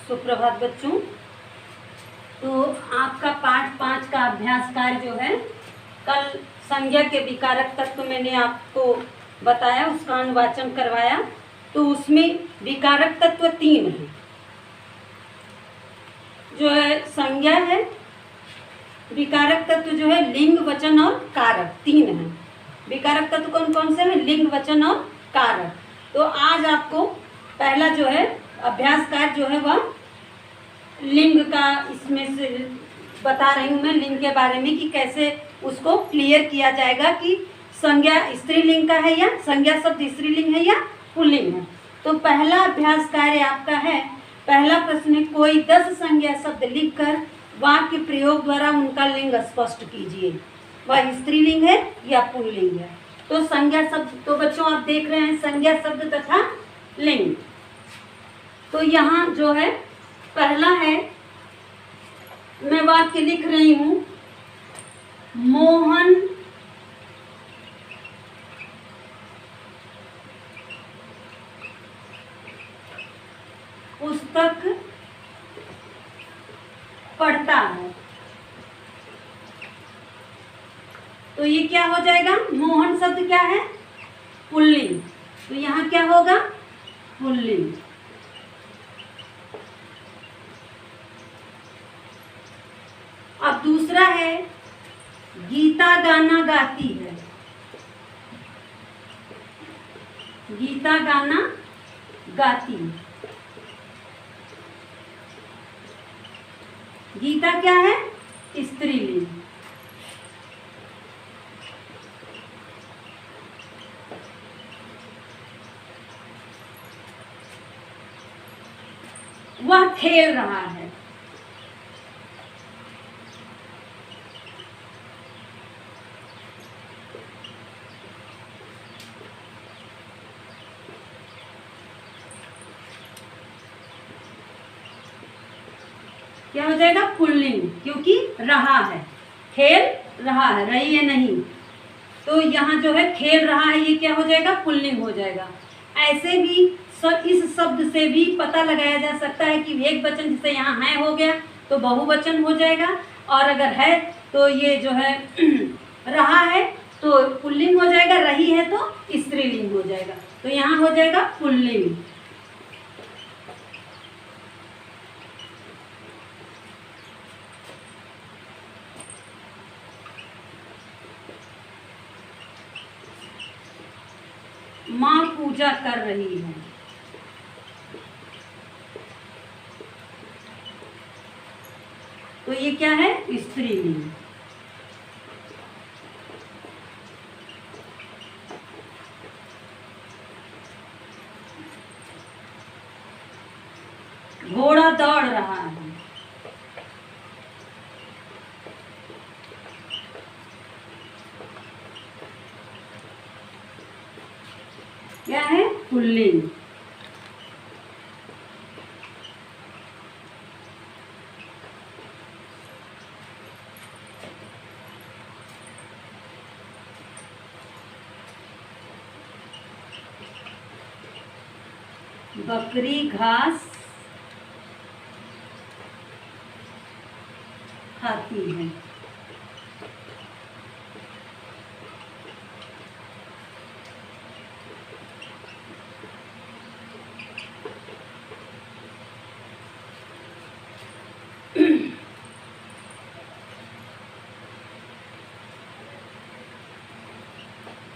सुप्रभात बच्चों। तो आपका पाठ 5 का अभ्यास कार्य जो है, कल संज्ञा के विकारक तत्व मैंने आपको बताया, उसका अनुवाचन करवाया। तो उसमें विकारक तत्व 3 है, जो है संज्ञा है, विकारक तत्व जो है लिंग, वचन और कारक, 3 है। विकारक तत्व कौन कौन से हैं? लिंग, वचन और कारक। तो आज आपको पहला जो है अभ्यास कार्य जो है वह लिंग का, इसमें से बता रही हूँ मैं लिंग के बारे में कि कैसे उसको क्लियर किया जाएगा कि संज्ञा स्त्रीलिंग का है या संज्ञा शब्द स्त्रीलिंग है या पुल्लिंग है। तो पहला अभ्यास कार्य आपका है, पहला प्रश्न है, कोई 10 संज्ञा शब्द लिखकर वाक्य प्रयोग द्वारा उनका लिंग स्पष्ट कीजिए, वह स्त्रीलिंग है या पुल्लिंग है। तो संज्ञा शब्द, तो बच्चों आप देख रहे हैं संज्ञा शब्द तथा लिंग। तो यहाँ जो है पहला है, मैं वाक्य लिख रही हूं, मोहन पुस्तक पढ़ता है। तो ये क्या हो जाएगा? मोहन शब्द क्या है? पुल्लिंग। तो यहाँ क्या होगा? पुल्लिंग। अब दूसरा है, गीता गाना गाती है। गीता गाना गाती है। गीता क्या है? स्त्रीलिंग। वह खेल रहा है। क्या हो जाएगा? पुल्लिंग, क्योंकि रहा है, खेल रहा है, रही है नहीं। तो यहाँ जो है खेल रहा है, ये क्या हो जाएगा? पुल्लिंग हो जाएगा। ऐसे भी इस शब्द से भी पता लगाया जा सकता है कि एक वचन, जैसे यहाँ है हो गया तो बहुवचन हो जाएगा, और अगर है तो ये जो है रहा है तो पुल्लिंग हो जाएगा, रही है तो स्त्रीलिंग हो जाएगा। तो यहाँ हो जाएगा पुल्लिंग। माँ पूजा कर रही है। तो ये क्या है? स्त्रीलिंग। घोड़ा दौड़ रहा है। क्या है? पुल्लिंग। बकरी घास खाती है।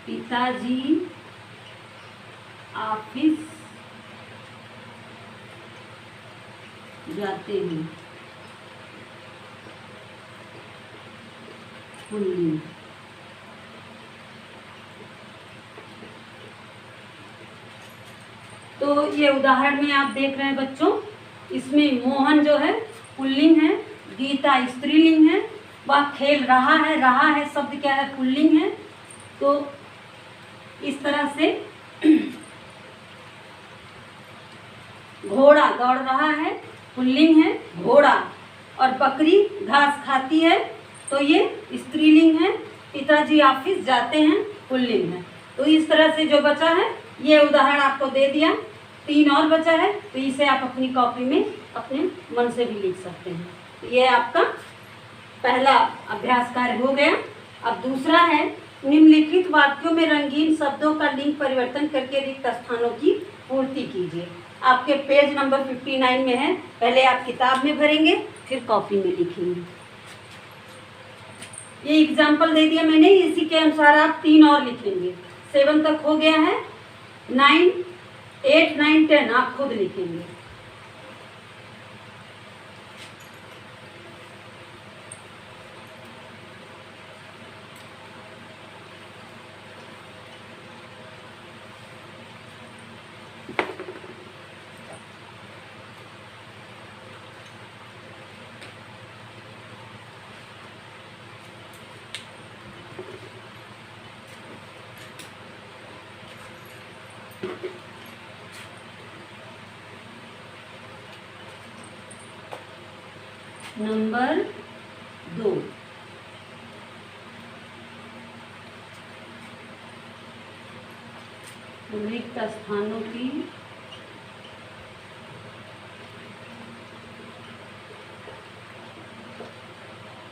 पिताजी ऑफिस जाते हैं। पुल्लिंग। तो ये उदाहरण में आप देख रहे हैं बच्चों, इसमें मोहन जो है पुल्लिंग है, गीता स्त्रीलिंग है, वह खेल रहा है शब्द क्या है? पुल्लिंग है। तो इस तरह से घोड़ा दौड़ रहा है, पुल्लिंग है घोड़ा, और बकरी घास खाती है, तो ये स्त्रीलिंग है। पिताजी ऑफिस जाते हैं, पुल्लिंग है। तो इस तरह से जो बचा है ये उदाहरण आपको दे दिया। 3 और बचा है, तो इसे आप अपनी कॉपी में अपने मन से भी लिख सकते हैं। तो ये आपका पहला अभ्यास कार्य हो गया। अब दूसरा है, निम्नलिखित वाक्यों में रंगीन शब्दों का लिंग परिवर्तन करके रिक्त स्थानों की पूर्ति कीजिए। आपके पेज नंबर 59 में है। पहले आप किताब में भरेंगे, फिर कॉपी में लिखेंगे। ये एग्जाम्पल दे दिया मैंने, इसी के अनुसार आप 3 और लिखेंगे। 7 तक हो गया है, 9, 8, 9, 10 आप खुद लिखेंगे। नंबर 2, रिक्त स्थानों की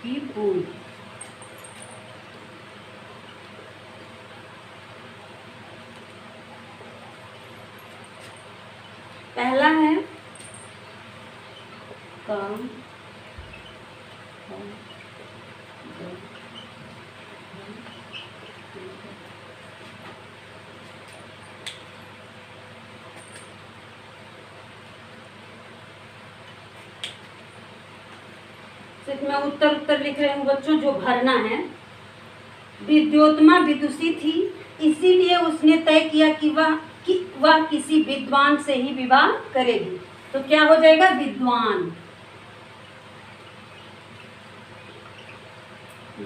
पूर्ति। पहला है काम सिर्फ मैं उत्तर लिख रही हूँ बच्चों, जो भरना है। विद्योत्मा विदुषी थी, इसीलिए उसने तय किया कि वह किसी विद्वान से ही विवाह करेगी। तो क्या हो जाएगा? विद्वान।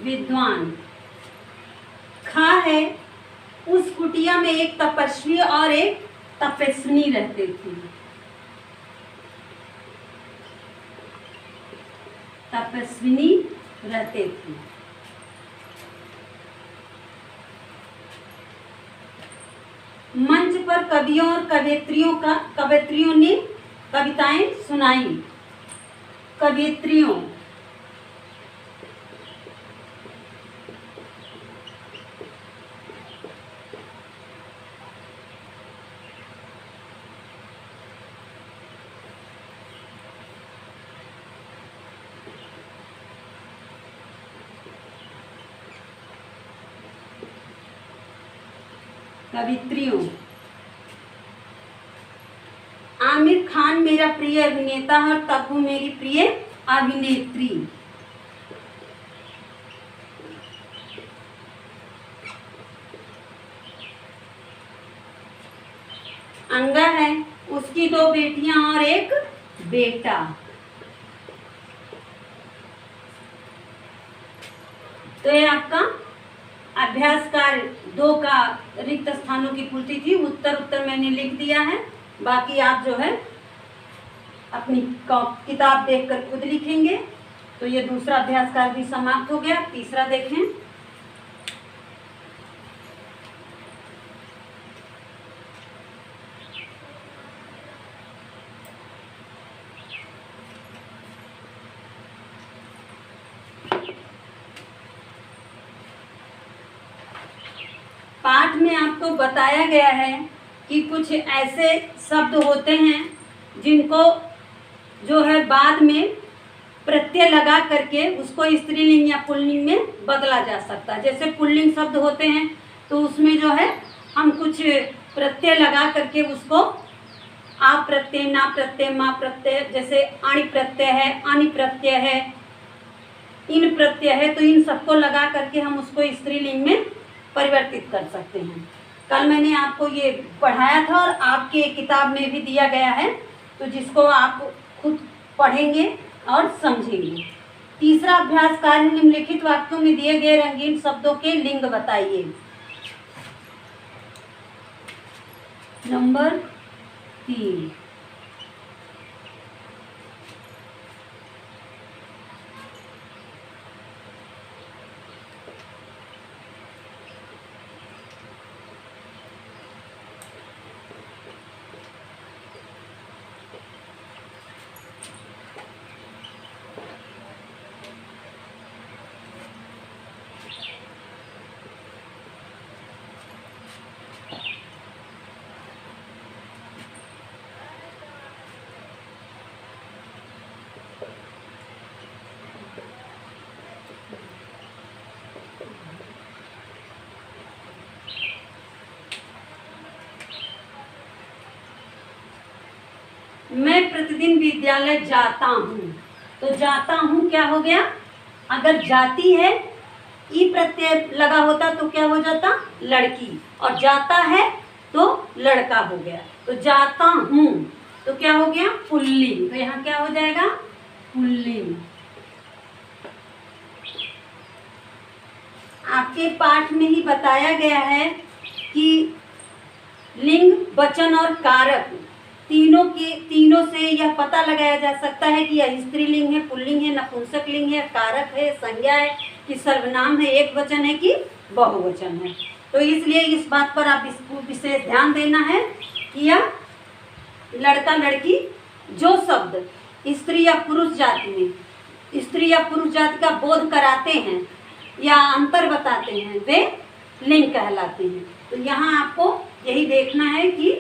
विद्वान। खा है, उस कुटिया में एक तपस्वी और एक तपस्विनी रहते थे। तपस्विनी रहते थे। मंच पर कवियों और कवयित्रियों ने कविताएं सुनाई। कवयित्रियों। कवित्रियों। आमिर खान मेरा प्रिय अभिनेता है और तब्बू मेरी प्रिय अभिनेत्री। अंगा है, उसकी 2 बेटियां और एक बेटा। तो ये आपका अभ्यास कार्य 2 का रिक्त स्थानों की पूर्ति थी। उत्तर मैंने लिख दिया है, बाकी आप जो है अपनी किताब देखकर खुद लिखेंगे। तो ये दूसरा अभ्यास कार्य भी समाप्त हो गया। तीसरा देखें। पाठ में आपको बताया गया है कि कुछ ऐसे शब्द होते हैं जिनको जो है बाद में प्रत्यय लगा करके उसको स्त्रीलिंग या पुल्लिंग में बदला जा सकता है। जैसे पुल्लिंग शब्द होते हैं तो उसमें जो है हम कुछ प्रत्यय लगा करके उसको आ प्रत्यय, ना प्रत्यय, मा प्रत्यय, जैसे अणि प्रत्यय है, अनि प्रत्यय है, इन प्रत्यय है, तो इन सबको लगा करके हम उसको स्त्रीलिंग में परिवर्तित कर सकते हैं। कल मैंने आपको ये पढ़ाया था और आपके किताब में भी दिया गया है, तो जिसको आप खुद पढ़ेंगे और समझेंगे। तीसरा अभ्यास कार्य, निम्नलिखित वाक्यों में दिए गए रंगीन शब्दों के लिंग बताइए। नंबर 3। मैं प्रतिदिन विद्यालय जाता हूँ। तो जाता हूँ क्या हो गया, अगर जाती है ई प्रत्यय लगा होता तो क्या हो जाता, लड़की, और जाता है तो लड़का हो गया। तो जाता हूँ तो क्या हो गया, पुल्लिंग। तो यहाँ क्या हो जाएगा, पुल्लिंग। आपके पाठ में ही बताया गया है कि लिंग, वचन और कारक तीनों से यह पता लगाया जा सकता है कि यह स्त्रीलिंग है, पुल्लिंग है, नपुंसक लिंग है, कारक है, संज्ञा है कि सर्वनाम है, एक वचन है कि बहुवचन है। तो इसलिए इस बात पर आप इसको विशेष ध्यान देना है कि यह लड़का लड़की जो शब्द स्त्री या पुरुष जाति में, स्त्री या पुरुष जाति का बोध कराते हैं या अंतर बताते हैं, वे लिंग कहलाते हैं। तो यहाँ आपको यही देखना है कि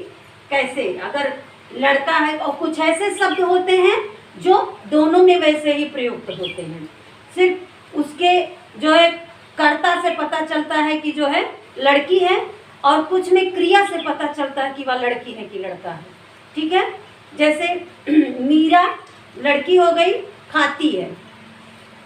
कैसे, अगर लड़का है और कुछ ऐसे शब्द होते हैं जो दोनों में वैसे ही प्रयुक्त होते हैं, सिर्फ उसके जो है कर्ता से पता चलता है कि जो है लड़की है, और कुछ में क्रिया से पता चलता है कि वह लड़की है कि लड़का है। ठीक है, जैसे मीरा लड़की हो गई, खाती है,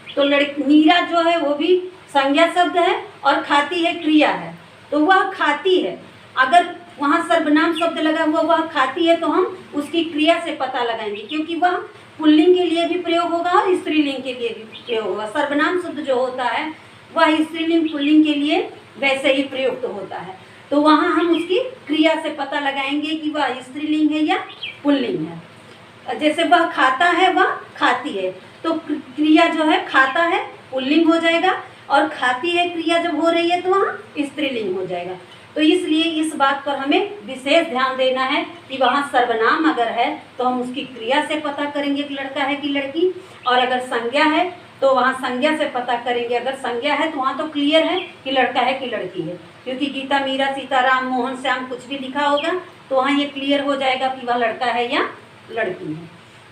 तो मीरा जो है वो भी संज्ञा शब्द है और खाती है क्रिया है, तो वह खाती है। अगर वहाँ सर्वनाम शब्द लगा हुआ वह खाती है तो हम उसकी क्रिया से पता लगाएंगे, क्योंकि वह पुल्लिंग के लिए भी प्रयोग होगा और स्त्रीलिंग के लिए भी प्रयोग होगा। सर्वनाम शब्द जो होता है वह स्त्रीलिंग पुल्लिंग के लिए वैसे ही प्रयुक्त होता है, तो वहाँ हम उसकी क्रिया से पता लगाएंगे कि वह स्त्रीलिंग है या पुल्लिंग है। जैसे वह खाता है, वह खाती है, तो क्रिया जो है खाता है पुल्लिंग हो जाएगा, और खाती है क्रिया जब हो रही है तो वहाँ स्त्रीलिंग हो जाएगा। तो इसलिए इस बात पर हमें विशेष ध्यान देना है कि वहाँ सर्वनाम अगर है तो हम उसकी क्रिया से पता करेंगे कि लड़का है कि लड़की, और अगर संज्ञा है तो वहाँ संज्ञा से पता करेंगे। अगर संज्ञा है तो वहाँ तो क्लियर है कि लड़का है कि लड़की है, क्योंकि गीता, मीरा, सीताराम, मोहन, श्याम कुछ भी लिखा होगा तो वहाँ ये क्लियर हो जाएगा कि वह लड़का है या लड़की है।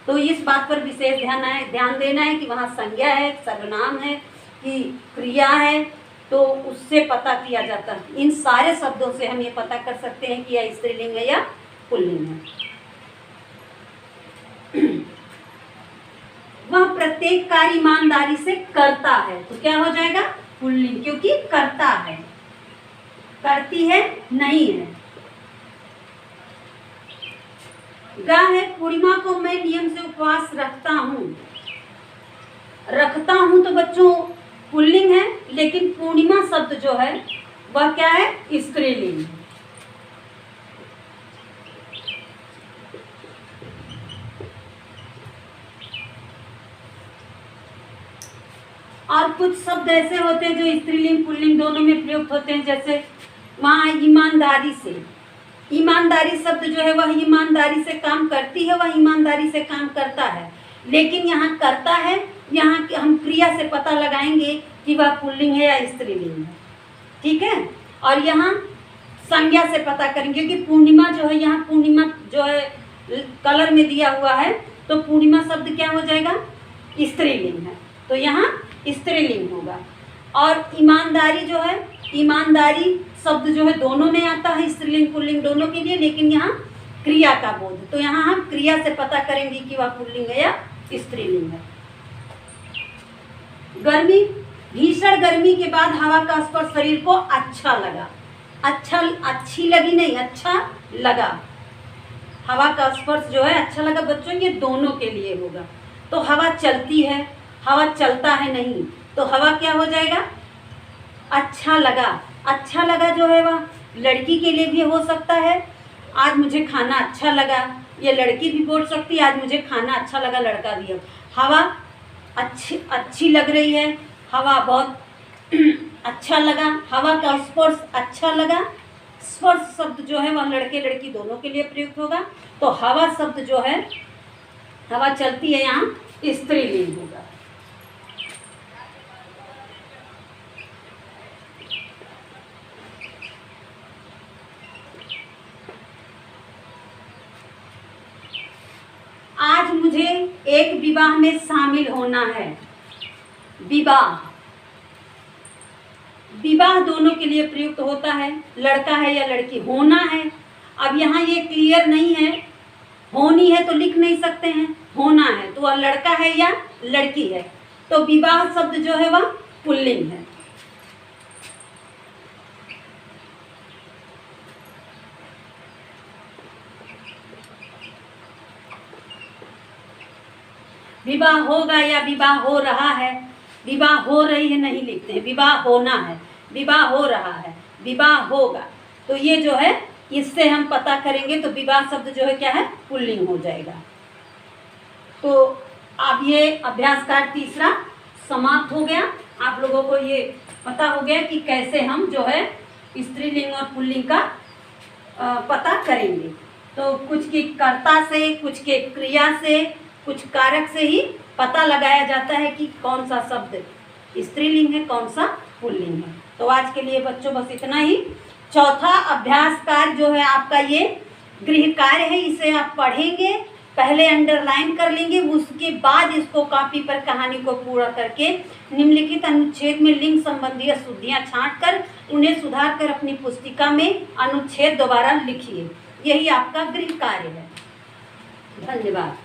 तो इस बात पर विशेष ध्यान देना है कि वहाँ संज्ञा है, सर्वनाम है कि क्रिया है, तो उससे पता किया जाता है। इन सारे शब्दों से हम ये पता कर सकते हैं कि यह स्त्रीलिंग है या पुल्लिंग है। वह प्रत्येक कार्य ईमानदारी से करता है, तो क्या हो जाएगा, पुल्लिंग, क्योंकि करता है, करती है नहीं है। गा है, पूर्णिमा को मैं नियम से उपवास रखता हूँ। रखता हूँ तो बच्चों पुल्लिंग है, लेकिन पूर्णिमा शब्द जो है वह क्या है, स्त्रीलिंग है। और कुछ शब्द ऐसे होते हैं जो स्त्रीलिंग पुल्लिंग दोनों में प्रयुक्त होते हैं, जैसे वहाँ ईमानदारी से, ईमानदारी शब्द जो है वह ईमानदारी से काम करती है, वह ईमानदारी से काम करता है, लेकिन यहाँ करता है, यहाँ हम क्रिया से पता लगाएंगे कि वह पुल्लिंग है या स्त्रीलिंग है। ठीक है, और यहाँ संज्ञा से पता करेंगे कि पूर्णिमा जो है, यहाँ पूर्णिमा जो है कलर में दिया हुआ है, तो पूर्णिमा शब्द क्या हो जाएगा, स्त्रीलिंग है, तो यहाँ स्त्रीलिंग होगा। और ईमानदारी जो है, ईमानदारी शब्द जो है दोनों में आता है, स्त्रीलिंग पुल्लिंग दोनों के लिए, लेकिन यहाँ क्रिया का बोध, तो यहाँ हम क्रिया से पता करेंगे कि वह पुल्लिंग है या स्त्रीलिंग है। गर्मी, भीषण गर्मी के बाद हवा का स्पर्श शरीर को अच्छा लगा। अच्छा, अच्छी लगी नहीं, अच्छा लगा। हवा का स्पर्श जो है अच्छा लगा बच्चों, ये दोनों के लिए होगा। तो हवा चलती है, हवा चलता है नहीं, तो हवा क्या हो जाएगा, अच्छा लगा। अच्छा लगा जो है वह लड़की के लिए भी हो सकता है, आज मुझे खाना अच्छा लगा, ये लड़की भी बोल सकती है आज मुझे खाना अच्छा लगा, लड़का भी है। हवा अच्छी लग रही है, हवा बहुत अच्छा लगा, हवा का स्पर्श अच्छा लगा। स्पर्श शब्द जो है वह लड़के लड़की दोनों के लिए प्रयुक्त होगा। तो हवा शब्द जो है, हवा चलती है, यहाँ स्त्रीलिंग होगा। आज मुझे एक विवाह में शामिल होना है। विवाह, विवाह दोनों के लिए प्रयुक्त होता है, लड़का है या लड़की, होना है। अब यहाँ ये क्लियर नहीं है होनी है तो लिख नहीं सकते हैं, होना है तो वह लड़का है या लड़की है। तो विवाह शब्द जो है वह पुल्लिंग है। विवाह होगा या विवाह हो रहा है, विवाह हो रही है नहीं लिखते हैं, विवाह होना है, विवाह हो रहा है, विवाह होगा। तो ये जो है इससे हम पता करेंगे तो विवाह शब्द जो है क्या है, पुल्लिंग हो जाएगा। तो अब ये अभ्यास कार्य तीसरा समाप्त हो गया। आप लोगों को ये पता हो गया कि कैसे हम जो है स्त्रीलिंग और पुल्लिंग का पता करेंगे। तो कुछ की कर्ता से, कुछ के क्रिया से, कुछ कारक से ही पता लगाया जाता है कि कौन सा शब्द स्त्रीलिंग है, कौन सा पुल्लिंग है। तो आज के लिए बच्चों बस इतना ही। चौथा अभ्यास कार्य जो है आपका ये गृह कार्य है, इसे आप पढ़ेंगे, पहले अंडरलाइन कर लेंगे, उसके बाद इसको कॉपी पर कहानी को पूरा करके निम्नलिखित अनुच्छेद में लिंग संबंधी अशुद्धियां छांट कर उन्हें सुधार कर अपनी पुस्तिका में अनुच्छेद दोबारा लिखिए। यही आपका गृह कार्य है। धन्यवाद।